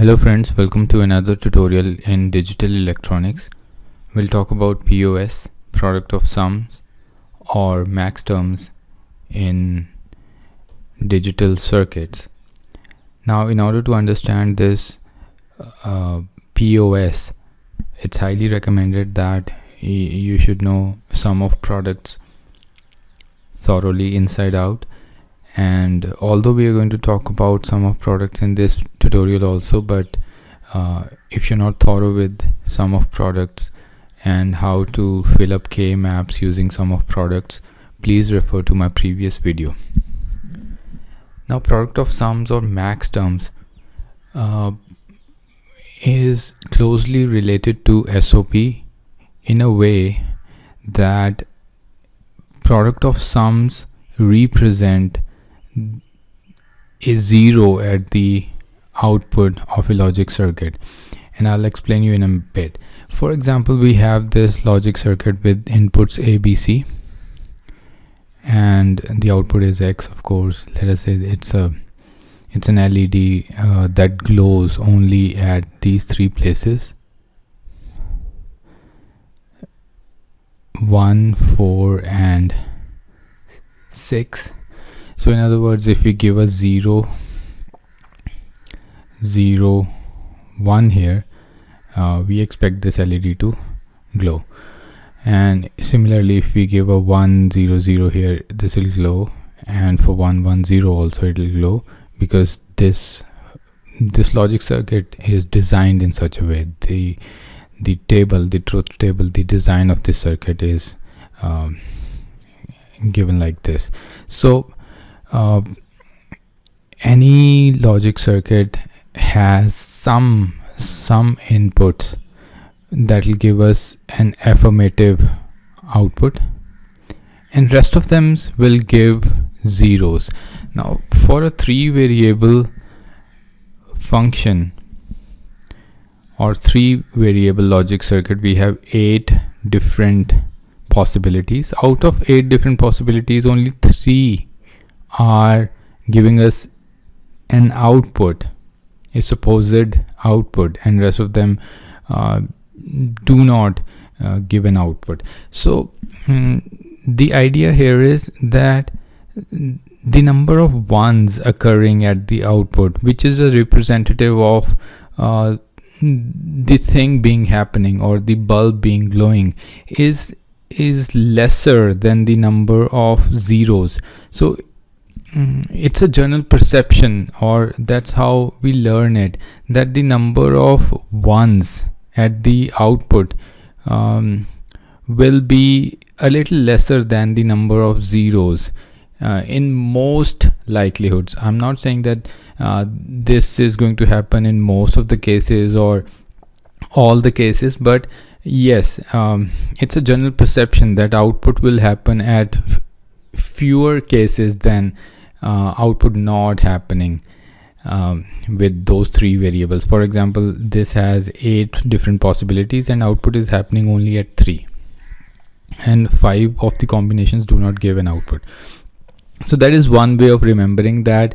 Hello friends, welcome to another tutorial in digital electronics. We'll talk about POS, product of sums, or max terms in digital circuits. Now, in order to understand this POS, it's highly recommended that you should know sum of products thoroughly inside out. And although we are going to talk about sum of products in this tutorial also, but if you're not thorough with sum of products and how to fill up K maps using sum of products, please refer to my previous video. Now, product of sums or max terms is closely related to SOP in a way that product of sums represent a zero at the output of a logic circuit, and I'll explain you in a bit. For example, we have this logic circuit with inputs A, B, C, and the output is X. Of course, let us say it's an LED that glows only at these three places: 1, 4, and 6. So in other words, if we give a 0, 0, 1 here, we expect this LED to glow. And similarly, if we give a 1, 0, 0 here, this will glow, and for 1, 1, 0 also it will glow, because this logic circuit is designed in such a way. The truth table, the design of this circuit is given like this. So any logic circuit has some inputs that will give us an affirmative output, and rest of them will give zeros. Now, for a 3 variable function or 3 variable logic circuit, we have 8 different possibilities. Out of 8 different possibilities, only 3 are giving us an output, a supposed output, and rest of them do not give an output. So the idea here is that the number of ones occurring at the output, which is a representative of the thing being happening or the bulb being glowing, is lesser than the number of zeros. So it's a general perception, or that's how we learn it, that the number of ones at the output will be a little lesser than the number of zeros in most likelihoods. I'm not saying that this is going to happen in most of the cases or all the cases, but yes, it's a general perception that output will happen at fewer cases than output not happening with those 3 variables. For example, this has 8 different possibilities and output is happening only at 3, and 5 of the combinations do not give an output. So that is one way of remembering that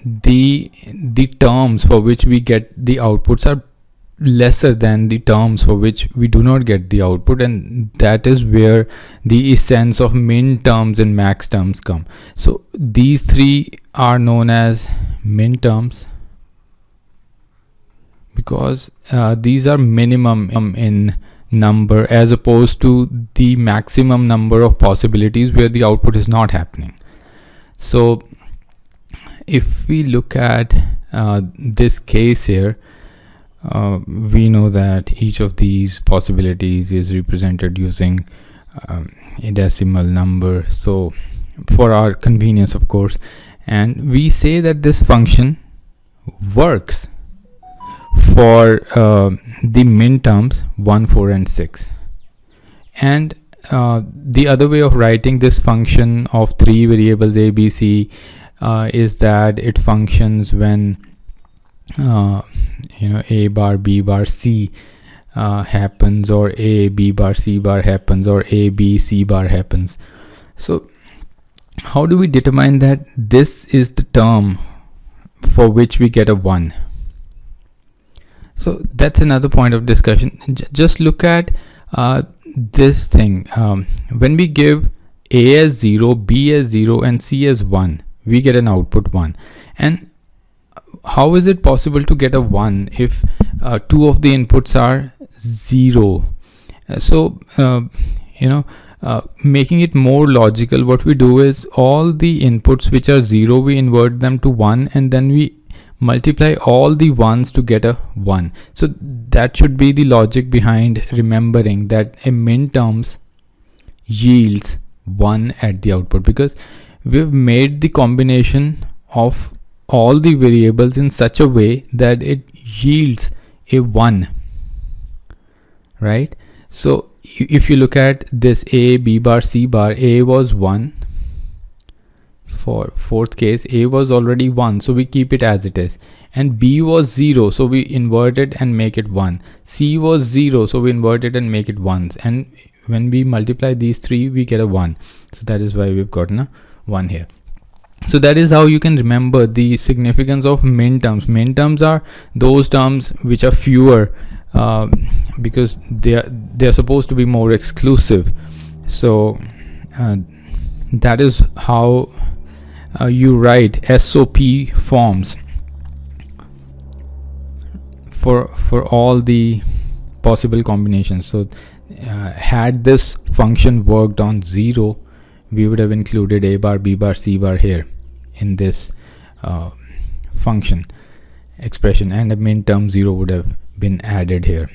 the terms for which we get the outputs are lesser than the terms for which we do not get the output, and that is where the essence of min terms and max terms come. So these 3 are known as min terms because these are minimum in number as opposed to the maximum number of possibilities where the output is not happening. So if we look at this case here, we know that each of these possibilities is represented using a decimal number, so for our convenience, of course, and we say that this function works for the min terms 1, 4, and 6. And the other way of writing this function of 3 variables A, B, C is that it functions when A bar, B bar, C happens, or A, B bar, C bar happens, or A, B, C bar happens. So how do we determine that this is the term for which we get a 1? So that's another point of discussion. Just look at this thing. When we give A as 0, B as 0 and C as 1, we get an output 1. And how is it possible to get a 1 if two of the inputs are 0? Making it more logical, what we do is all the inputs which are 0, we invert them to 1, and then we multiply all the ones to get a 1. So that should be the logic behind remembering that a min-terms yields 1 at the output, because we've made the combination of all the variables in such a way that it yields a 1, right? So if you look at this A, B bar, C bar, A was 1. For fourth case, A was already 1, so we keep it as it is. And B was 0, so we invert it and make it 1. C was 0, so we invert it and make it 1. And when we multiply these three, we get a 1. So that is why we've gotten a 1 here. So that is how you can remember the significance of min terms. Min terms are those terms which are fewer, because they are supposed to be more exclusive. So that is how you write SOP forms for all the possible combinations. So had this function worked on 0, we would have included A bar, B bar, C bar here in this function expression, and a min term 0 would have been added here.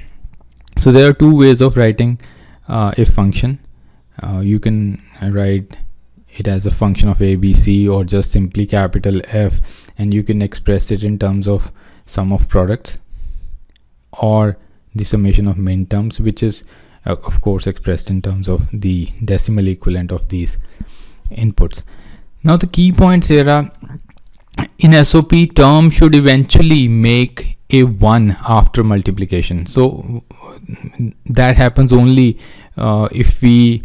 So there are two ways of writing a function. You can write it as a function of A, B, C, or just simply capital F, and you can express it in terms of sum of products or the summation of min terms, which is of course expressed in terms of the decimal equivalent of these inputs. Now the key points here are, in SOP, term should eventually make a 1 after multiplication. So that happens only if we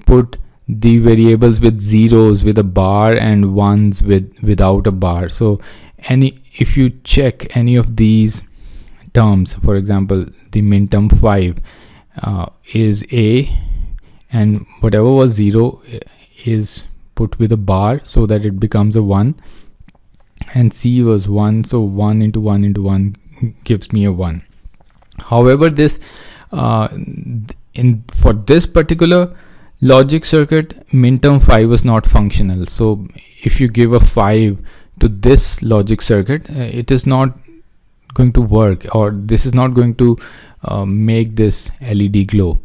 put the variables with zeros with a bar and ones without a bar. So if you check any of these terms, for example, the min term 5 is A, and whatever was 0 is put with a bar so that it becomes a 1, and C was 1, so 1 into 1 into 1 gives me a 1. However, this for this particular logic circuit, min term 5 was not functional. So if you give a 5 to this logic circuit, it is not going to work, or this is not going to make this LED glow.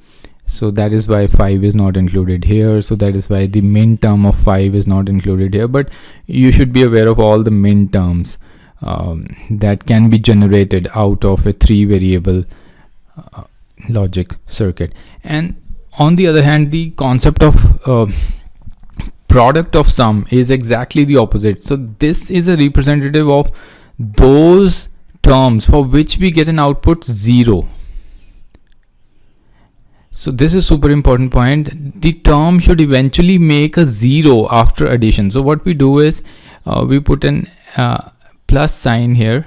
So that is why 5 is not included here. So that is why the min term of 5 is not included here. But you should be aware of all the min terms that can be generated out of a 3 variable logic circuit. And on the other hand, the concept of product of sum is exactly the opposite. So this is a representative of those terms for which we get an output 0. So this is super important point. The term should eventually make a 0 after addition. So what we do is we put an plus sign here,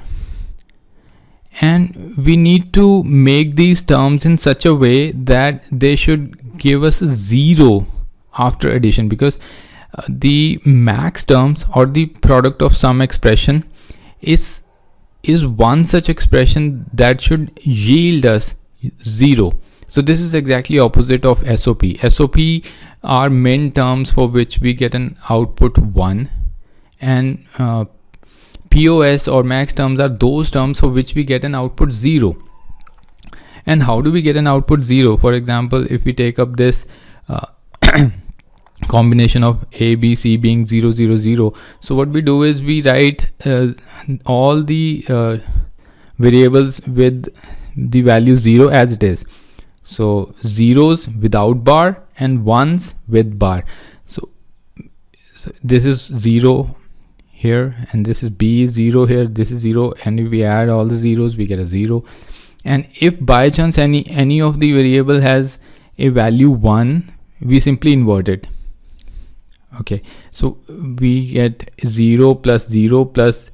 and we need to make these terms in such a way that they should give us a 0 after addition, because the max terms or the product of sum expression is one such expression that should yield us 0. So this is exactly opposite of SOP. SOP are min terms for which we get an output 1, and POS or max terms are those terms for which we get an output 0. And how do we get an output 0? For example, if we take up this combination of A, B, C being 0, 0, 0. So what we do is we write all the variables with the value 0 as it is. So zeros without bar and ones with bar. So this is 0 here, and this is B is 0 here, this is 0, and if we add all the zeros we get a 0. And if by chance any of the variable has a value 1, we simply invert it. Okay, so we get 0 plus 0 plus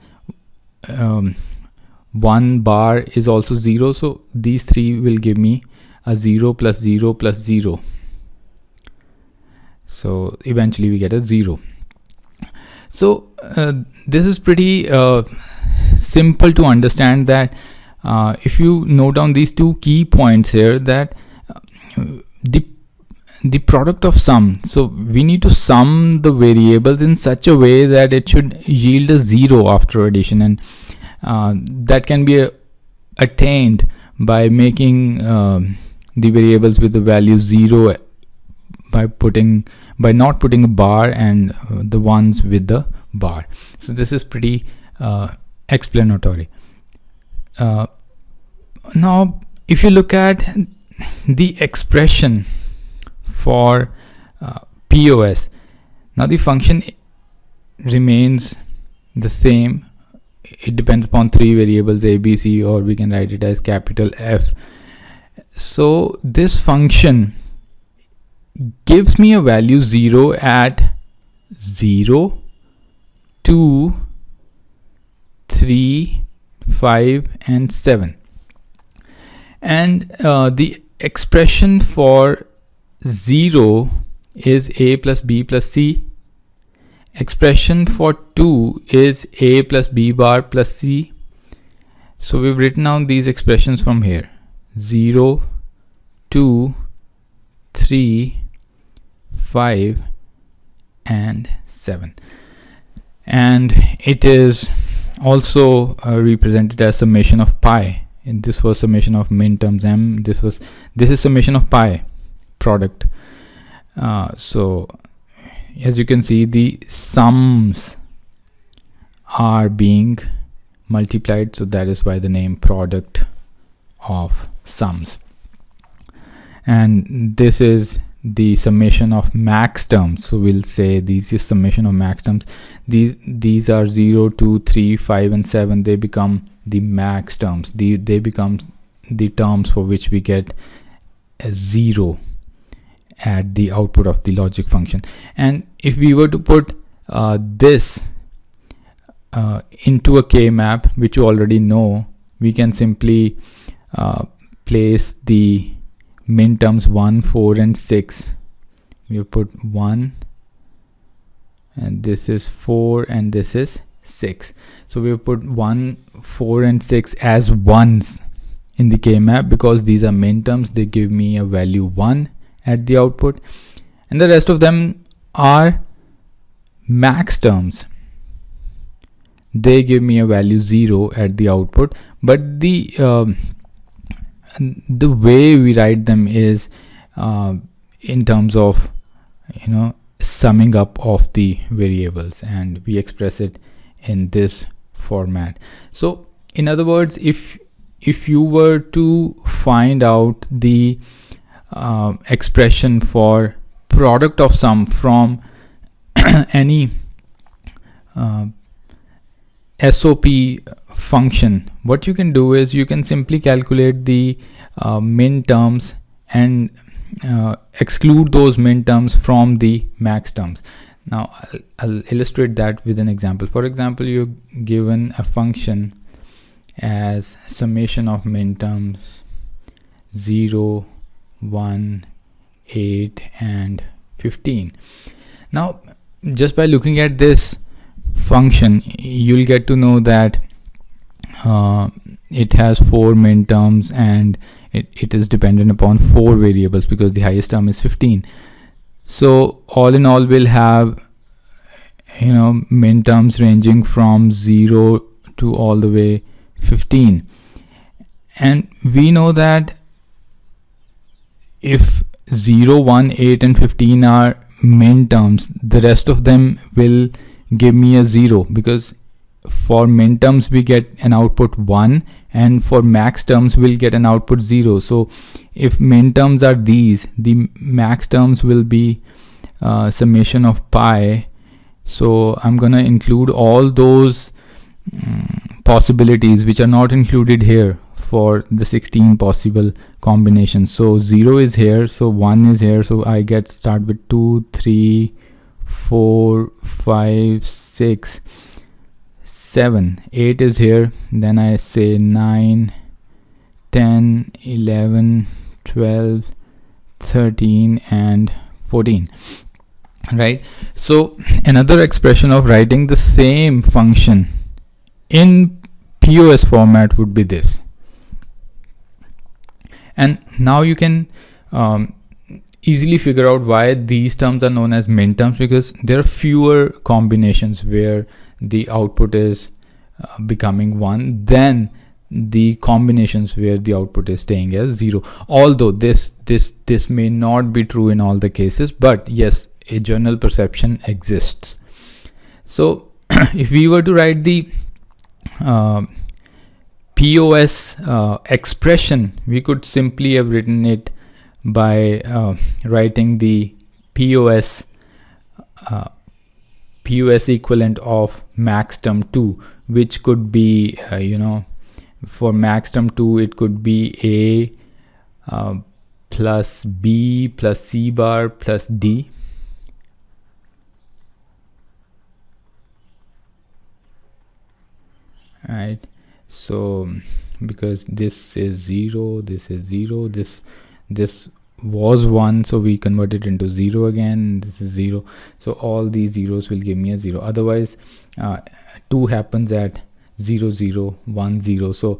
1 bar is also 0, so these three will give me a 0 plus 0 plus 0. So eventually we get a 0. So this is pretty simple to understand, that if you note down these two key points here, that the product of sum, so we need to sum the variables in such a way that it should yield a 0 after addition, and that can be attained by making the variables with the value 0 by not putting a bar, and the ones with the bar. So this is pretty explanatory. Now if you look at the expression for POS, now the function remains the same. It depends upon three variables, A, B, C, or we can write it as capital F. So this function gives me a value 0 at 0, 2, 3, 5 and 7, and the expression for 0 is A plus B plus C. Expression for 2 is A plus B bar plus C. So we've written down these expressions from here: 0, 2, 3, 5 and 7, and it is also represented as summation of pi. And this was summation of min terms m. This is summation of pi product. So as you can see, the sums are being multiplied, so that is why the name product of sums. And this is the summation of max terms, so we'll say this is summation of max terms. These are 0, 2, 3, 5 and 7. They become the max terms. They become the terms for which we get a 0 at the output of the logic function. And if we were to put this into a K-map, which you already know, we can simply place the min terms 1, 4 and 6. We put 1 and this is 4 and this is 6. So we put 1, 4 and 6 as ones in the K-map because these are min terms. They give me a value 1 at the output, and the rest of them are max terms. They give me a value 0 at the output, but the way we write them is in terms of summing up of the variables, and we express it in this format. So in other words, if you were to find out the expression for product of sum from any SOP function, what you can do is you can simply calculate the min terms and exclude those min terms from the max terms. Now I'll illustrate that with an example. For example, you're given a function as summation of min terms 0, 1, 8 and 15. Now just by looking at this function, you'll get to know that it has 4 min terms and it is dependent upon 4 variables because the highest term is 15. So all in all, we'll have min terms ranging from 0 to all the way 15, and we know that if 0, 1, 8 and 15 are min terms, the rest of them will give me a 0, because for min terms we get an output 1 and for max terms we'll get an output 0. So if min terms are these, the max terms will be summation of pi. So I'm gonna include all those possibilities which are not included here for the 16 possible combinations. So 0 is here, so 1 is here, so I start with 2, 3, 4, 5, 6, 7, 8 is here, then I say 9, 10, 11, 12, 13 and 14, right? So another expression of writing the same function in POS format would be this. And now you can easily figure out why these terms are known as min terms, because there are fewer combinations where the output is becoming 1 than the combinations where the output is staying as 0. Although this may not be true in all the cases, but yes, a general perception exists. So if we were to write the POS expression, we could simply have written it by writing the POS equivalent of maxterm2, which could be for maxterm2 it could be A plus B plus C bar plus D. Right, so because this is 0, this is 0, this was 1, so we convert it into 0 again, this is 0, so all these zeros will give me a 0. Otherwise 2 happens at 0 0 1 0, so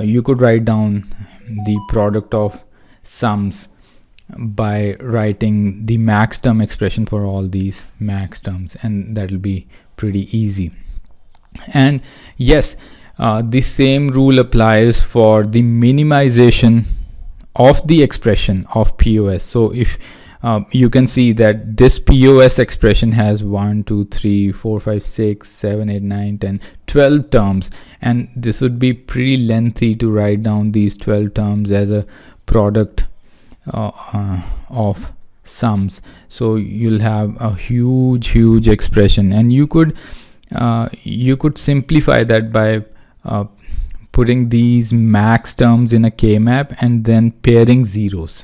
you could write down the product of sums by writing the max term expression for all these max terms, and that will be pretty easy. And yes, the same rule applies for the minimization of the expression of POS. So if you can see that this POS expression has 1 2 3 4 5 6 7 8 9 10 12 terms, and this would be pretty lengthy to write down these 12 terms as a product of sums. So you'll have a huge expression, and you could simplify that by putting these max terms in a K-map and then pairing zeros.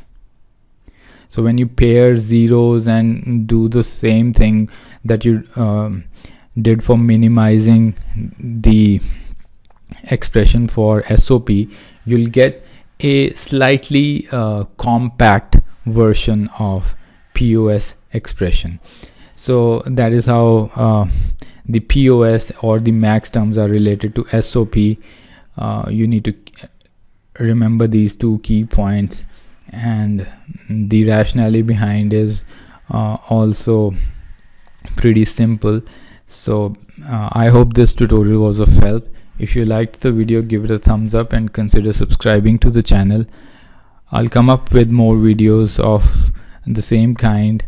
So when you pair zeros and do the same thing that you did for minimizing the expression for SOP, you'll get a slightly compact version of POS expression. So that is how the POS or the max terms are related to SOP. You need to remember these two key points, and the rationale behind is also pretty simple. So I hope this tutorial was of help. If you liked the video, give it a thumbs up and consider subscribing to the channel. I'll come up with more videos of the same kind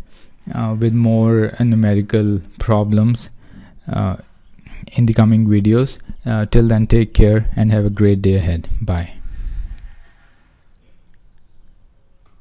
with more numerical problems in the coming videos. Till then, take care and have a great day ahead. Bye.